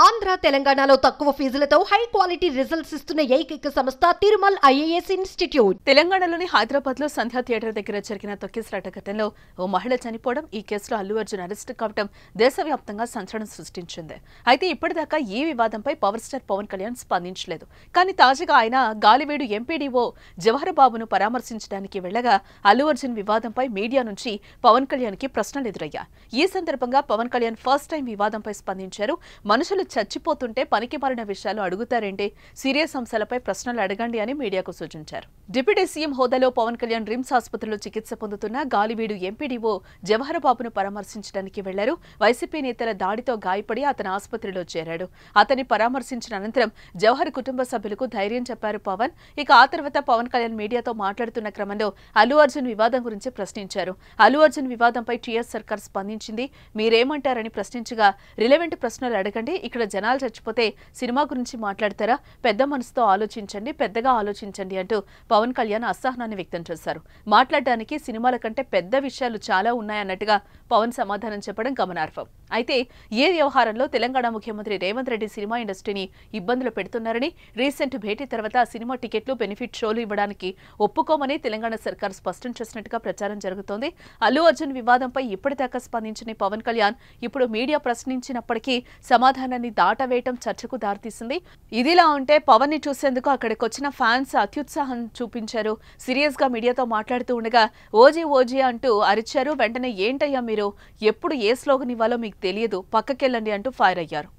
ఆంధ్ర తెలంగాణలో తక్కువ ఫీజులతో high quality results ఇస్తున్న ఏకైక సంస్థ తిరుమల్ ఐఏఎస్ ఇన్స్టిట్యూట్. తెలంగాణలోని హైదరాబాద్ లో సంధ్యా థియేటర్ దగ్గర జరిగిన తొక్కిసలాట ఘటనలో ఓ మహిళ చనిపోవడం, ఈ కేసులో అల్లు అర్జున్ అరెస్టు కావడం దేశవ్యాప్తంగా సంచలనం సృష్టించింది. అయితే ఇప్పటిదాకా ఈ వివాదంపై పవర్ స్టార్ పవన్ కళ్యాణ్ స్పందించలేదు. కానీ తాజాగా ఆయన గాలివీడు ఎంపీడీఓ జవహర్ బాబును పరామర్శించడానికి వెళ్లగా అల్లు అర్జున్ వివాదంపై మీడియా నుంచి పవన్ కళ్యాణ్ కి ప్రశ్నలు ఎదురయ్యాయి. ఈ సందర్భంగా పవన్ కళ్యాణ్ ఫస్ట్ టైం వివాదంపై స్పందించారు. మనుషులు చచ్చిపోతుంటే పనికి మారిన విషయాలు అడుగుతారేంటి, సీరియస్ అంశాలపై ప్రశ్నలు అడగండి అని మీడియాకు సూచించారు. డిప్యూటీ సీఎం హోదాలో పవన్ కళ్యాణ్ రిమ్స్ ఆసుపత్రిలో చికిత్స పొందుతున్న గాలివీడు ఎంపీడీఓ జవహర్ బాబును పరామర్శించడానికి వెళ్లారు. వైసీపీ నేతల దాడితో గాయపడి అతను ఆసుపత్రిలో చేరాడు. అతన్ని పరామర్శించిన అనంతరం జవహర్ కుటుంబ సభ్యులకు ధైర్యం చెప్పారు పవన్. ఇక ఆ తర్వాత పవన్ కళ్యాణ్ మీడియాతో మాట్లాడుతున్న క్రమంలో అల్లు అర్జున్ వివాదం గురించి ప్రశ్నించారు. అల్లు అర్జున్ వివాదంపై టీఆర్ఎస్ సర్కార్ స్పందించింది. మీరేమంటారని ప్రశ్నించగా, రిలవెంట్ ప్రశ్నలు అడగండి, ఇక్కడ జనాలు చచ్చిపోతే సినిమా గురించి మాట్లాడతారా, పెద్ద మనసుతో ఆలోచించండి, పెద్దగా ఆలోచించండి అంటూ పవన్ కళ్యాణ్ అసహనాన్ని వ్యక్తం చేశారు. మాట్లాడడానికి సినిమాల కంటే పెద్ద విషయాలు చాలా ఉన్నాయన్నట్టుగా పవన్ సమాధానం చెప్పడం గమనార్హం. అయితే ఏ వ్యవహారంలో తెలంగాణ ముఖ్యమంత్రి రేవంత్ రెడ్డి సినిమా ఇండస్ట్రీని ఇబ్బందులు పెడుతున్నారని, రీసెంట్ భేటీ తర్వాత సినిమా టికెట్లు, బెనిఫిట్ షోలు ఇవ్వడానికి ఒప్పుకోమని తెలంగాణ సర్కార్ స్పష్టం చేసినట్టుగా ప్రచారం జరుగుతోంది. అల్లు అర్జున్ వివాదంపై ఇప్పటిదాకా స్పందించిన పవన్ కళ్యాణ్ ఇప్పుడు మీడియా ప్రశ్నించినప్పటికీ సమాధానాన్ని దాటవేయటం చర్చకు దారితీసింది. ఇదిలా ఉంటే పవన్ ని చూసేందుకు అక్కడికి వచ్చిన ఫ్యాన్స్ అత్యుత్సాహం చూపించారు. సీరియస్ గా మీడియాతో మాట్లాడుతూ ఉండగా ఓజీ ఓజీ అంటూ అరిచారు. వెంటనే ఏంటయ్యా మీరు, ఎప్పుడు ఏ స్లోగన్ ఇవ్వాలో మీకు తెలియదు, పక్కకెళ్ళండి అంటూ ఫైర్ అయ్యారు.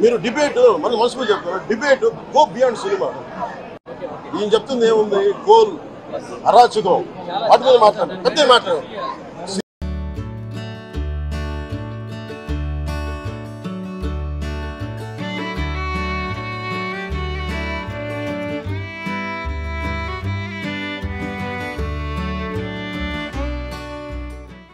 మీరు డిబేట్ మన మనసుకు చెప్తారు, డిబేట్ గో బియాండ్ సినిమా. ఈయన చెప్తుంది ఏముంది, కోల్ అరాచకం, వాటి మీద మాట్లాడు, పెద్ద మాట్లాడు.